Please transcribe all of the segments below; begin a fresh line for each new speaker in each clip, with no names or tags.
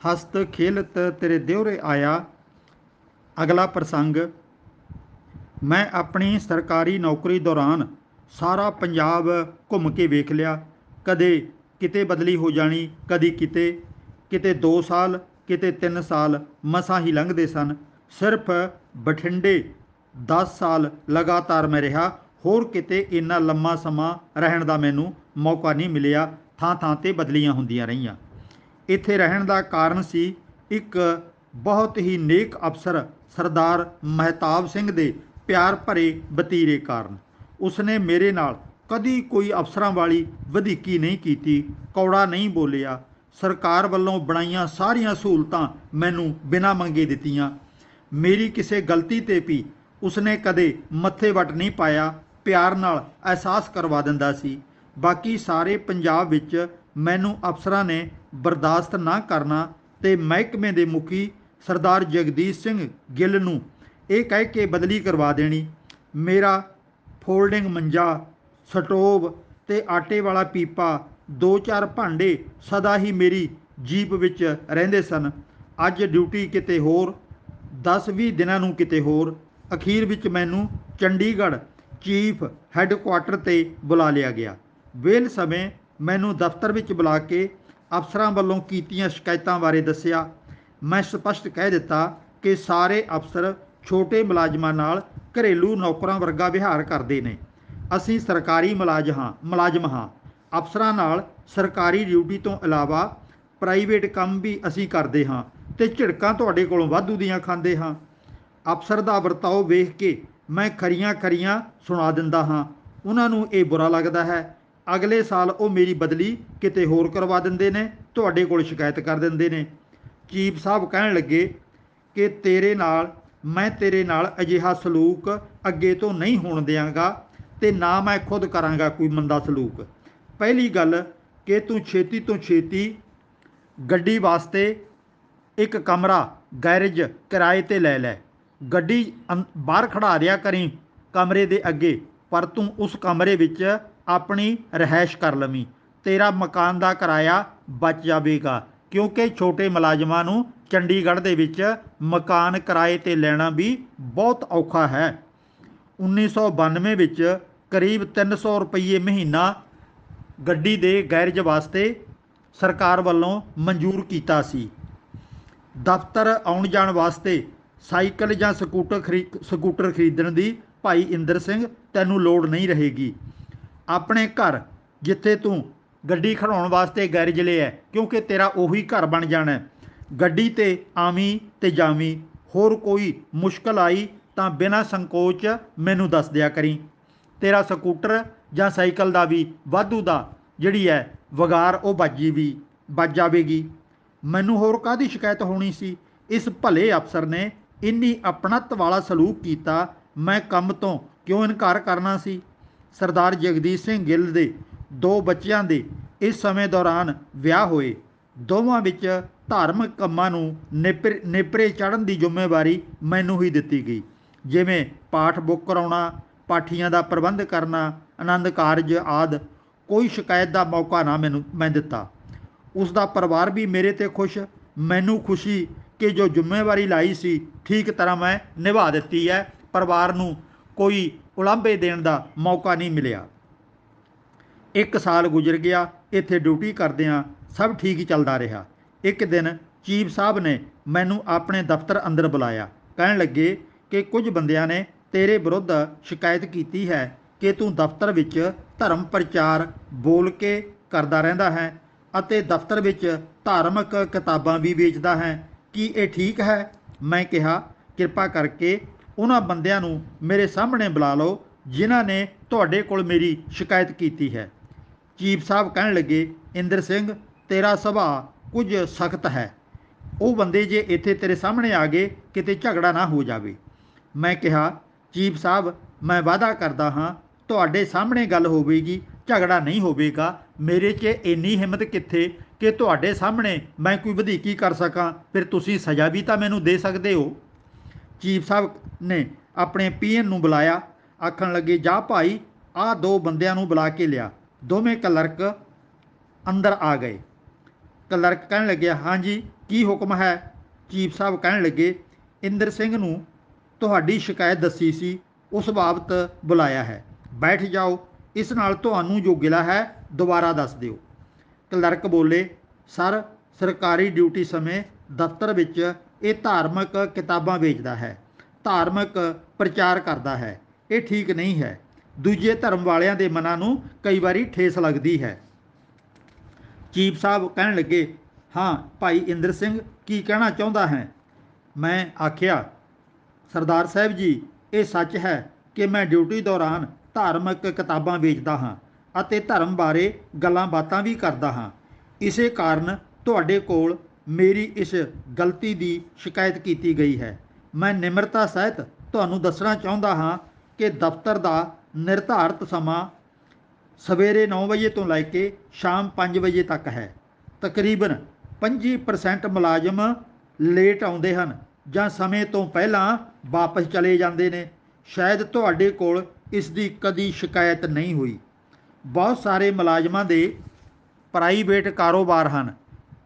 हस्त खेलत तेरे देवरे आया। अगला प्रसंग। मैं अपनी सरकारी नौकरी दौरान सारा पंजाब घूम के वेख लिया। कदे किते बदली हो जानी, कदी किते किते 2 साल, किते 3 साल मसां ही लंघदे सन। सिर्फ बठिंडे 10 साल लगातार मैं रहा। होर किते ਇੰਨਾ ਲੰਮਾ ਸਮਾਂ ਰਹਿਣ ਦਾ ਮੈਨੂੰ ਮੌਕਾ ਨਹੀਂ ਮਿਲਿਆ। ਥਾਂ ਥਾਂ 'ਤੇ ਬਦਲੀਆਂ ਹੁੰਦੀਆਂ ਰਹੀਆਂ। ਇੱਥੇ ਰਹਿਣ ਦਾ ਕਾਰਨ ਸੀ ਇੱਕ ਬਹੁਤ ਹੀ ਨੇਕ ਅਫਸਰ ਸਰਦਾਰ ਮਹਿਤਾਬ ਸਿੰਘ ਦੇ ਪਿਆਰ ਭਰੇ ਵਤੀਰੇ ਕਾਰਨ। ਉਸਨੇ ਮੇਰੇ ਨਾਲ ਕਦੀ ਕੋਈ ਅਫਸਰਾਂ ਵਾਲੀ ਵਧੀਕੀ ਨਹੀਂ ਕੀਤੀ, ਕੌੜਾ ਨਹੀਂ ਬੋਲਿਆ। ਸਰਕਾਰ ਵੱਲੋਂ ਬਣਾਈਆਂ ਸਾਰੀਆਂ ਸਹੂਲਤਾਂ ਮੈਨੂੰ ਬਿਨਾਂ ਮੰਗੇ ਦਿੱਤੀਆਂ। ਮੇਰੀ ਕਿਸੇ ਗਲਤੀ 'ਤੇ ਵੀ ਉਸਨੇ ਕਦੇ ਮੱਥੇ ਵੱਟ ਨਹੀਂ ਪਾਇਆ, ਪਿਆਰ ਨਾਲ ਅਹਿਸਾਸ ਕਰਵਾ ਦਿੰਦਾ ਸੀ। ਬਾਕੀ ਸਾਰੇ ਪੰਜਾਬ ਵਿੱਚ ਮੈਨੂੰ ਅਫਸਰਾਂ ਨੇ ਬਰਦਾਸ਼ਤ ਨਾ ਕਰਨਾ ਤੇ ਮਹਿਕਮੇ ਦੇ ਮੁਖੀ ਸਰਦਾਰ ਜਗਦੀਸ਼ ਸਿੰਘ ਗਿੱਲ ਨੂੰ ਇਹ ਕਹਿ ਕੇ ਬਦਲੀ ਕਰਵਾ ਦੇਣੀ। ਮੇਰਾ ਫੋਲਡਿੰਗ ਮੰਜਾ, ਸਟੋਵ ਤੇ ਆਟੇ ਵਾਲਾ ਪੀਪਾ, 2-4 ਭਾਂਡੇ ਸਦਾ ਹੀ ਮੇਰੀ ਜੀਪ ਵਿੱਚ ਰਹਿੰਦੇ ਸਨ। ਅੱਜ ਡਿਊਟੀ ਕਿਤੇ ਹੋਰ, 10-20 ਦਿਨਾਂ ਨੂੰ ਕਿਤੇ ਹੋਰ। ਅਖੀਰ ਵਿੱਚ ਮੈਨੂੰ ਚੰਡੀਗੜ੍ਹ ਚੀਫ ਹੈੱਡਕੁਆਰਟਰ 'ਤੇ ਬੁਲਾ ਲਿਆ ਗਿਆ। ਵਿਹਲ ਸਮੇਂ ਮੈਨੂੰ ਦਫ਼ਤਰ ਵਿੱਚ ਬੁਲਾ ਕੇ ਅਫਸਰਾਂ ਵੱਲੋਂ ਕੀਤੀਆਂ ਸ਼ਿਕਾਇਤਾਂ ਬਾਰੇ ਦੱਸਿਆ। ਮੈਂ ਸਪਸ਼ਟ ਕਹਿ ਦਿੱਤਾ ਕਿ ਸਾਰੇ ਅਫਸਰ ਛੋਟੇ ਮੁਲਾਜ਼ਮਾਂ ਨਾਲ ਘਰੇਲੂ ਨੌਕਰਾਂ ਵਰਗਾ ਵਿਹਾਰ ਕਰਦੇ ਨੇ। ਅਸੀਂ ਸਰਕਾਰੀ ਮੁਲਾਜ਼ਮ ਹਾਂ। ਅਫਸਰਾਂ ਨਾਲ ਸਰਕਾਰੀ ਡਿਊਟੀ ਤੋਂ ਇਲਾਵਾ ਪ੍ਰਾਈਵੇਟ ਕੰਮ ਵੀ ਅਸੀਂ ਕਰਦੇ ਹਾਂ ਤੇ ਝਿੜਕਾਂ ਤੁਹਾਡੇ ਕੋਲੋਂ ਵਾਧੂ ਦੀਆਂ ਖਾਂਦੇ ਹਾਂ। ਅਫਸਰ ਦਾ ਵਰਤਾਓ ਵੇਖ ਕੇ ਮੈਂ ਖਰੀਆਂ ਸੁਣਾ ਦਿੰਦਾ ਹਾਂ। ਉਹਨਾਂ ਨੂੰ ਇਹ ਬੁਰਾ ਲੱਗਦਾ ਹੈ। ਅਗਲੇ ਸਾਲ ਉਹ ਮੇਰੀ ਬਦਲੀ ਕਿਤੇ ਹੋਰ ਕਰਵਾ ਦਿੰਦੇ ਨੇ, ਤੁਹਾਡੇ ਕੋਲ ਸ਼ਿਕਾਇਤ ਕਰ ਦਿੰਦੇ ਨੇ। ਚੀਫ ਸਾਹਿਬ ਕਹਿਣ ਲੱਗੇ ਕਿ ਮੈਂ ਤੇਰੇ ਨਾਲ ਅਜਿਹਾ ਸਲੂਕ ਅੱਗੇ ਤੋਂ ਨਹੀਂ ਹੋਣ ਦਿਆਂਗਾ ਤੇ ਨਾ ਮੈਂ ਖੁਦ ਕਰਾਂਗਾ ਕੋਈ ਮੰਦਾ ਸਲੂਕ। ਪਹਿਲੀ ਗੱਲ ਕਿ ਤੂੰ ਛੇਤੀ ਤੋਂ ਛੇਤੀ ਗੱਡੀ ਵਾਸਤੇ ਇੱਕ ਕਮਰਾ ਗੈਰੇਜ ਕਿਰਾਏ 'ਤੇ ਲੈ ਲੈ। ਗੱਡੀ ਬਾਹਰ ਖੜ੍ਹਾ ਦਿਆ ਕਰੀਂ ਕਮਰੇ ਦੇ ਅੱਗੇ, ਪਰ ਤੂੰ ਉਸ ਕਮਰੇ ਵਿੱਚ ਆਪਣੀ ਰਿਹਾਇਸ਼ ਕਰ ਲਵੀਂ। ਤੇਰਾ ਮਕਾਨ ਦਾ ਕਿਰਾਇਆ ਬਚ ਜਾਵੇਗਾ, ਕਿਉਂਕਿ ਛੋਟੇ ਮੁਲਾਜ਼ਮਾਂ ਨੂੰ ਚੰਡੀਗੜ੍ਹ ਦੇ ਵਿੱਚ ਮਕਾਨ ਕਿਰਾਏ 'ਤੇ ਲੈਣਾ ਵੀ ਬਹੁਤ ਔਖਾ ਹੈ। 1992 ਵਿੱਚ ਕਰੀਬ 300 ਰੁਪਏ ਮਹੀਨਾ ਗੱਡੀ ਦੇ ਗੈਰੇਜ ਵਾਸਤੇ ਸਰਕਾਰ ਵੱਲੋਂ ਮਨਜ਼ੂਰ ਕੀਤਾ ਸੀ। ਦਫ਼ਤਰ ਆਉਣ ਜਾਣ ਵਾਸਤੇ ਸਾਈਕਲ ਜਾਂ ਸਕੂਟਰ ਖਰੀਦਣ ਦੀ ਭਾਈ ਇੰਦਰ ਸਿੰਘ ਤੈਨੂੰ ਲੋੜ ਨਹੀਂ ਰਹੇਗੀ। ਆਪਣੇ ਘਰ ਜਿੱਥੇ ਤੂੰ ਗੱਡੀ ਖੜਾਉਣ ਵਾਸਤੇ ਗੈਰੇਜ ਲਿਆ, ਕਿਉਂਕਿ ਤੇਰਾ ਉਹੀ ਘਰ ਬਣ ਜਾਣਾ। ਗੱਡੀ 'ਤੇ ਆਵੀਂ ਤੇ ਜਾਵੀਂ। ਹੋਰ ਕੋਈ ਮੁਸ਼ਕਲ ਆਈ ਤਾਂ ਬਿਨਾਂ ਸੰਕੋਚ ਮੈਨੂੰ ਦੱਸ ਦਿਆ ਕਰੀਂ। ਤੇਰਾ ਸਕੂਟਰ ਜਾਂ ਸਾਈਕਲ ਦਾ ਵੀ ਵਾਧੂ ਦਾ ਜਿਹੜੀ ਹੈ ਵਗਾਰ ਉਹ ਬਚ ਜਾਵੇਗੀ। ਮੈਨੂੰ ਹੋਰ ਕਾਹਦੀ ਸ਼ਿਕਾਇਤ ਹੋਣੀ ਸੀ। ਇਸ ਭਲੇ ਅਫਸਰ ਨੇ ਇੰਨੀ ਆਪਣੱਤ ਵਾਲਾ ਸਲੂਕ ਕੀਤਾ, ਮੈਂ ਕੰਮ ਤੋਂ ਕਿਉਂ ਇਨਕਾਰ ਕਰਨਾ ਸੀ। ਸਰਦਾਰ ਜਗਦੀਸ਼ ਸਿੰਘ ਗਿੱਲ ਦੇ 2 ਬੱਚਿਆਂ ਦੇ ਇਸ ਸਮੇਂ ਦੌਰਾਨ ਵਿਆਹ ਹੋਏ। ਦੋਵਾਂ ਵਿੱਚ ਧਾਰਮਿਕ ਕੰਮਾਂ ਨੂੰ ਨੇਪਰੇ ਚਾੜ੍ਹਨ ਦੀ ਜ਼ਿੰਮੇਵਾਰੀ ਮੈਨੂੰ ਹੀ ਦਿੱਤੀ ਗਈ, ਜਿਵੇਂ ਪਾਠ ਬੁੱਕ ਕਰਾਉਣਾ, ਪਾਠੀਆਂ ਦਾ ਪ੍ਰਬੰਧ ਕਰਨਾ, ਆਨੰਦ ਕਾਰਜ ਆਦਿ। ਕੋਈ ਸ਼ਿਕਾਇਤ ਦਾ ਮੌਕਾ ਨਾ ਮੈਂ ਦਿੱਤਾ। ਉਸ ਦਾ ਪਰਿਵਾਰ ਵੀ ਮੇਰੇ 'ਤੇ ਖੁਸ਼। ਮੈਨੂੰ ਖੁਸ਼ੀ ਕਿ ਜੋ ਜ਼ਿੰਮੇਵਾਰੀ ਲਾਈ ਸੀ ਠੀਕ ਤਰ੍ਹਾਂ ਮੈਂ ਨਿਭਾ ਦਿੱਤੀ ਹੈ। ਪਰਿਵਾਰ ਨੂੰ ਕੋਈ ਉਲਾਂਭੇ ਦੇਣ ਦਾ ਮੌਕਾ ਨਹੀਂ ਮਿਲਿਆ। 1 ਸਾਲ ਗੁਜ਼ਰ ਗਿਆ। ਇੱਥੇ ਡਿਊਟੀ ਕਰਦਿਆਂ ਸਭ ਠੀਕ ਹੀ ਚੱਲਦਾ ਰਿਹਾ। ਇੱਕ ਦਿਨ ਚੀਫ ਸਾਹਿਬ ਨੇ ਮੈਨੂੰ ਆਪਣੇ ਦਫ਼ਤਰ ਅੰਦਰ ਬੁਲਾਇਆ। ਕਹਿਣ ਲੱਗੇ ਕਿ ਕੁਝ ਬੰਦਿਆਂ ਨੇ ਤੇਰੇ ਵਿਰੁੱਧ ਸ਼ਿਕਾਇਤ ਕੀਤੀ ਹੈ ਕਿ ਤੂੰ ਦਫ਼ਤਰ ਵਿੱਚ ਧਰਮ ਪ੍ਰਚਾਰ ਬੋਲ ਕੇ ਕਰਦਾ ਰਹਿੰਦਾ ਹੈ ਅਤੇ ਦਫ਼ਤਰ ਵਿੱਚ ਧਾਰਮਿਕ ਕਿਤਾਬਾਂ ਵੀ ਵੇਚਦਾ ਹੈ। ਕੀ ਇਹ ਠੀਕ ਹੈ? ਮੈਂ ਕਿਹਾ, ਕਿਰਪਾ ਕਰਕੇ ਉਹਨਾਂ ਬੰਦਿਆਂ ਨੂੰ ਮੇਰੇ ਸਾਹਮਣੇ ਬੁਲਾ ਲਓ ਜਿਨ੍ਹਾਂ ਨੇ ਤੁਹਾਡੇ ਕੋਲ ਮੇਰੀ ਸ਼ਿਕਾਇਤ ਕੀਤੀ ਹੈ। ਚੀਫ ਸਾਹਿਬ ਕਹਿਣ ਲੱਗੇ, ਇੰਦਰ ਸਿੰਘ, ਤੇਰਾ ਸੁਭਾਅ ਕੁਝ ਸਖਤ ਹੈ। ਉਹ ਬੰਦੇ ਜੇ ਇੱਥੇ ਤੇਰੇ ਸਾਹਮਣੇ ਆ ਗਏ ਕਿਤੇ ਝਗੜਾ ਨਾ ਹੋ ਜਾਵੇ। ਮੈਂ ਕਿਹਾ, ਚੀਫ ਸਾਹਿਬ, ਮੈਂ ਵਾਅਦਾ ਕਰਦਾ ਹਾਂ ਤੁਹਾਡੇ ਸਾਹਮਣੇ ਗੱਲ ਹੋਵੇਗੀ, ਝਗੜਾ ਨਹੀਂ ਹੋਵੇਗਾ। ਮੇਰੇ 'ਚ ਇੰਨੀ ਹਿੰਮਤ ਕਿੱਥੇ ਕਿ ਤੁਹਾਡੇ ਸਾਹਮਣੇ ਮੈਂ ਕੋਈ ਵਧੀਕੀ ਕਰ ਸਕਾਂ। ਫਿਰ ਤੁਸੀਂ ਸਜ਼ਾ ਵੀ ਤਾਂ ਮੈਨੂੰ ਦੇ ਸਕਦੇ ਹੋ। ਚੀਫ ਸਾਹਿਬ ਨੇ ਆਪਣੇ ਪੀਐਨ ਨੂੰ ਬੁਲਾਇਆ। ਆਖਣ ਲੱਗੇ, ਜਾ ਭਾਈ, ਆਹ 2 ਬੰਦਿਆਂ ਨੂੰ ਬੁਲਾ ਕੇ ਲਿਆ। ਦੋਵੇਂ ਕਲਰਕ ਅੰਦਰ ਆ ਗਏ। ਕਲਰਕ ਕਹਿਣ ਲੱਗਿਆ, ਹਾਂਜੀ की हुक्म है? चीफ साहब कहन लगे, इंद्र सिंह नूं तुहाडी शिकायत दसी सी, उस बाबत बुलाया है। बैठ जाओ, इस नाल तुहानूं जो गिला है दोबारा दस दिओ। क्लर्क बोले, सर सरकारी ड्यूटी समय दफ्तर विच ਇਹ ਧਾਰਮਿਕ ਕਿਤਾਬਾਂ ਵੇਚਦਾ ਹੈ, ਧਾਰਮਿਕ ਪ੍ਰਚਾਰ ਕਰਦਾ ਹੈ। ਇਹ ਠੀਕ ਨਹੀਂ ਹੈ। ਦੂਜੇ ਧਰਮ ਵਾਲਿਆਂ ਦੇ ਮਨਾਂ ਨੂੰ ਕਈ ਵਾਰੀ ਠੇਸ ਲੱਗਦੀ ਹੈ। ਚੀਫ ਸਾਹਿਬ ਕਹਿਣ ਲੱਗੇ, ਹਾਂ ਭਾਈ ਇੰਦਰ ਸਿੰਘ ਕੀ ਕਹਿਣਾ ਚਾਹੁੰਦਾ ਹੈ? ਮੈਂ ਆਖਿਆ, ਸਰਦਾਰ ਸਾਹਿਬ ਜੀ, ਇਹ ਸੱਚ ਹੈ ਕਿ ਮੈਂ ਡਿਊਟੀ ਦੌਰਾਨ ਧਾਰਮਿਕ ਕਿਤਾਬਾਂ ਵੇਚਦਾ ਹਾਂ ਅਤੇ ਧਰਮ ਬਾਰੇ ਗੱਲਾਂ ਬਾਤਾਂ ਵੀ ਕਰਦਾ ਹਾਂ। ਇਸੇ ਕਾਰਨ ਤੁਹਾਡੇ ਕੋਲ ਮੇਰੀ ਇਸ ਗਲਤੀ ਦੀ ਸ਼ਿਕਾਇਤ ਕੀਤੀ ਗਈ ਹੈ। ਮੈਂ ਨਿਮਰਤਾ ਸਹਿਤ ਤੁਹਾਨੂੰ ਦੱਸਣਾ ਚਾਹੁੰਦਾ ਹਾਂ ਕਿ ਦਫ਼ਤਰ ਦਾ ਨਿਰਧਾਰਤ ਸਮਾਂ ਸਵੇਰੇ 9 ਵਜੇ ਤੋਂ ਲੈ ਕੇ ਸ਼ਾਮ 5 ਵਜੇ ਤੱਕ ਹੈ। ਤਕਰੀਬਨ 25% ਮੁਲਾਜ਼ਮ ਲੇਟ ਆਉਂਦੇ ਹਨ ਜਾਂ ਸਮੇਂ ਤੋਂ ਪਹਿਲਾਂ ਵਾਪਸ ਚਲੇ ਜਾਂਦੇ ਨੇ। ਸ਼ਾਇਦ ਤੁਹਾਡੇ ਕੋਲ ਇਸ ਦੀ ਕਦੀ ਸ਼ਿਕਾਇਤ ਨਹੀਂ ਹੋਈ। ਬਹੁਤ ਸਾਰੇ ਮੁਲਾਜ਼ਮਾਂ ਦੇ ਪ੍ਰਾਈਵੇਟ ਕਾਰੋਬਾਰ ਹਨ।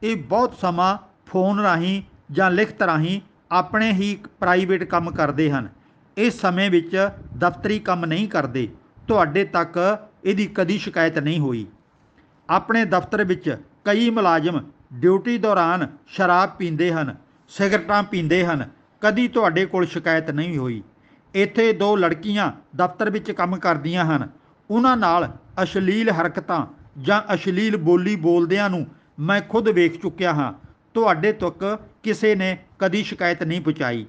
ਇਹ ਬਹੁਤ ਸਮਾਂ ਫੋਨ ਰਾਹੀਂ ਜਾਂ ਲਿਖਤ ਰਾਹੀਂ ਆਪਣੇ ਹੀ ਪ੍ਰਾਈਵੇਟ ਕੰਮ ਕਰਦੇ ਹਨ। ਇਸ ਸਮੇਂ ਵਿੱਚ ਦਫ਼ਤਰੀ ਕੰਮ ਨਹੀਂ ਕਰਦੇ। ਤੁਹਾਡੇ ਤੱਕ ਇਹਦੀ ਕਦੀ ਸ਼ਿਕਾਇਤ ਨਹੀਂ ਹੋਈ। ਆਪਣੇ ਦਫ਼ਤਰ ਵਿੱਚ ਕਈ ਮੁਲਾਜ਼ਮ ਡਿਊਟੀ ਦੌਰਾਨ ਸ਼ਰਾਬ ਪੀਂਦੇ ਹਨ, ਸਿਗਰਟਾਂ ਪੀਂਦੇ ਹਨ। ਕਦੀ ਤੁਹਾਡੇ ਕੋਲ ਸ਼ਿਕਾਇਤ ਨਹੀਂ ਹੋਈ। ਇੱਥੇ 2 ਲੜਕੀਆਂ ਦਫ਼ਤਰ ਵਿੱਚ ਕੰਮ ਕਰਦੀਆਂ ਹਨ। ਉਹਨਾਂ ਨਾਲ ਅਸ਼ਲੀਲ ਹਰਕਤਾਂ ਜਾਂ ਅਸ਼ਲੀਲ ਬੋਲੀ ਬੋਲਦਿਆਂ ਨੂੰ ਮੈਂ ਖੁਦ ਵੇਖ ਚੁੱਕਿਆ ਹਾਂ। ਤੁਹਾਡੇ ਤੱਕ ਕਿਸੇ ਨੇ ਕਦੀ ਸ਼ਿਕਾਇਤ ਨਹੀਂ ਪਹੁੰਚਾਈ।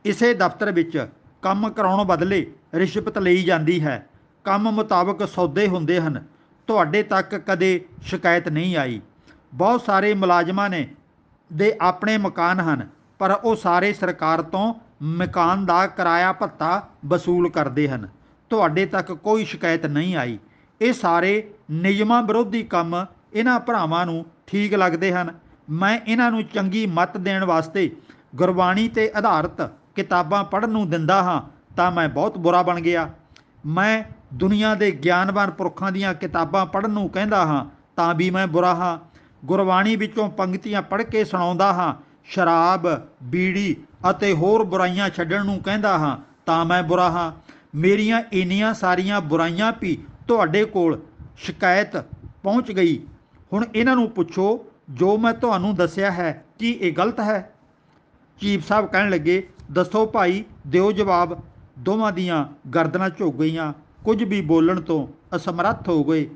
ਇਸੇ ਦਫ਼ਤਰ ਵਿੱਚ ਕੰਮ ਕਰਾਉਣ ਬਦਲੇ ਰਿਸ਼ਵਤ ਲਈ ਜਾਂਦੀ ਹੈ। ਕੰਮ ਮੁਤਾਬਕ ਸੌਦੇ ਹੁੰਦੇ ਹਨ। ਤੁਹਾਡੇ ਤੱਕ ਕਦੇ ਸ਼ਿਕਾਇਤ ਨਹੀਂ ਆਈ। ਬਹੁਤ ਸਾਰੇ ਮੁਲਾਜ਼ਮਾਂ ਨੇ ਦੇ ਆਪਣੇ ਮਕਾਨ ਹਨ, ਪਰ ਉਹ ਸਾਰੇ ਸਰਕਾਰ ਤੋਂ ਮਕਾਨ ਦਾ ਕਿਰਾਇਆ ਭੱਤਾ ਵਸੂਲ ਕਰਦੇ ਹਨ। ਤੁਹਾਡੇ ਤੱਕ ਕੋਈ ਸ਼ਿਕਾਇਤ ਨਹੀਂ ਆਈ। ਇਹ ਸਾਰੇ ਨਿਯਮਾਂ ਵਿਰੋਧੀ ਕੰਮ ਇਹਨਾਂ ਭਰਾਵਾਂ ਨੂੰ ਠੀਕ ਲੱਗਦੇ ਹਨ। ਮੈਂ ਇਹਨਾਂ ਨੂੰ ਚੰਗੀ ਮੱਤ ਦੇਣ ਵਾਸਤੇ ਗੁਰਬਾਣੀ 'ਤੇ ਆਧਾਰਿਤ ਕਿਤਾਬਾਂ ਪੜ੍ਹਨ ਨੂੰ ਦਿੰਦਾ ਹਾਂ ਤਾਂ ਮੈਂ ਬਹੁਤ ਬੁਰਾ ਬਣ ਗਿਆ। ਮੈਂ ਦੁਨੀਆ ਦੇ ਗਿਆਨਵਾਨ ਪੁਰਖਾਂ ਦੀਆਂ ਕਿਤਾਬਾਂ ਪੜ੍ਹਨ ਨੂੰ ਕਹਿੰਦਾ ਹਾਂ ਤਾਂ ਵੀ ਮੈਂ ਬੁਰਾ ਹਾਂ। ਗੁਰਬਾਣੀ ਵਿੱਚੋਂ ਪੰਕਤੀਆਂ ਪੜ੍ਹ ਕੇ ਸੁਣਾਉਂਦਾ ਹਾਂ, ਸ਼ਰਾਬ, ਬੀੜੀ ਅਤੇ ਹੋਰ ਬੁਰਾਈਆਂ ਛੱਡਣ ਨੂੰ ਕਹਿੰਦਾ ਹਾਂ ਤਾਂ ਮੈਂ ਬੁਰਾ ਹਾਂ। ਮੇਰੀਆਂ ਇੰਨੀਆਂ ਸਾਰੀਆਂ ਬੁਰਾਈਆਂ ਵੀ ਤੁਹਾਡੇ ਕੋਲ ਸ਼ਿਕਾਇਤ ਪਹੁੰਚ ਗਈ। ਹੁਣ ਇਹਨਾਂ ਨੂੰ ਪੁੱਛੋ, ਜੋ ਮੈਂ ਤੁਹਾਨੂੰ ਦੱਸਿਆ ਹੈ ਕੀ ਇਹ ਗਲਤ ਹੈ? ਚੀਫ ਸਾਹਿਬ ਕਹਿਣ ਲੱਗੇ, ਦੱਸੋ ਭਾਈ, ਦਿਓ ਜਵਾਬ। ਦੋਵਾਂ ਦੀਆਂ ਗਰਦਨਾਂ ਝੁਕ ਗਈਆਂ, ਕੁਝ ਵੀ ਬੋਲਣ ਤੋਂ ਅਸਮਰੱਥ ਹੋ ਗਏ।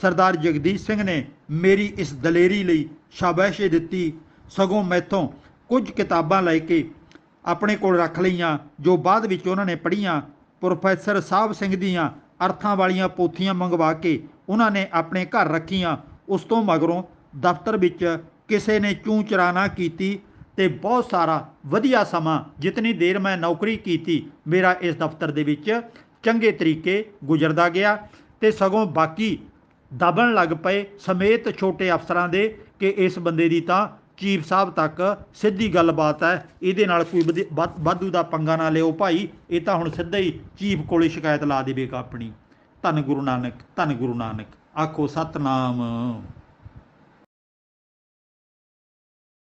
ਸਰਦਾਰ ਜਗਦੀਸ਼ ਸਿੰਘ ਨੇ ਮੇਰੀ ਇਸ ਦਲੇਰੀ ਲਈ ਸ਼ਾਬਾਸ਼ੀ ਦਿੱਤੀ, ਸਗੋਂ ਮੈਥੋਂ ਕੁਝ ਕਿਤਾਬਾਂ ਲੈ ਕੇ ਆਪਣੇ ਕੋਲ ਰੱਖ ਲਈਆਂ ਜੋ ਬਾਅਦ ਵਿੱਚ ਉਹਨਾਂ ਨੇ ਪੜ੍ਹੀਆਂ। ਪ੍ਰੋਫੈਸਰ ਸਾਹਿਬ ਸਿੰਘ ਦੀਆਂ ਅਰਥਾਂ ਵਾਲੀਆਂ ਪੋਥੀਆਂ ਮੰਗਵਾ ਕੇ ਉਹਨਾਂ ਨੇ ਆਪਣੇ ਘਰ ਰੱਖੀਆਂ। ਉਸ ਤੋਂ ਮਗਰੋਂ ਦਫ਼ਤਰ ਵਿੱਚ ਕਿਸੇ ਨੇ ਚੂੰ ਚਰਾ ਨਾ ਕੀਤੀ ਅਤੇ ਬਹੁਤ ਸਾਰਾ ਵਧੀਆ ਸਮਾਂ, ਜਿਤਨੀ ਦੇਰ ਮੈਂ ਨੌਕਰੀ ਕੀਤੀ, ਮੇਰਾ ਇਸ ਦਫ਼ਤਰ ਦੇ ਵਿੱਚ ਚੰਗੇ ਤਰੀਕੇ ਗੁਜ਼ਰਦਾ ਗਿਆ। ਅਤੇ ਸਗੋਂ ਬਾਕੀ ਦਬਣ ਲੱਗ ਪਏ ਸਮੇਤ ਛੋਟੇ ਅਫਸਰਾਂ ਦੇ ਕਿ ਇਸ ਬੰਦੇ ਦੀ ਤਾਂ ਚੀਫ ਸਾਹਿਬ ਤੱਕ ਸਿੱਧੀ ਗੱਲਬਾਤ ਹੈ, ਇਹਦੇ ਨਾਲ ਕੋਈ ਵਾਧੂ ਦਾ ਪੰਗਾ ਨਾ ਲਿਓ ਭਾਈ, ਇਹ ਤਾਂ ਹੁਣ ਸਿੱਧਾ ਹੀ ਚੀਫ ਕੋਲੇ ਸ਼ਿਕਾਇਤ ਲਾ ਦੇਵੇਗਾ ਆਪਣੀ। ਧੰਨ ਗੁਰੂ ਨਾਨਕ, ਧੰਨ ਗੁਰੂ ਨਾਨਕ। ਆਖੋ ਸਤਨਾਮ।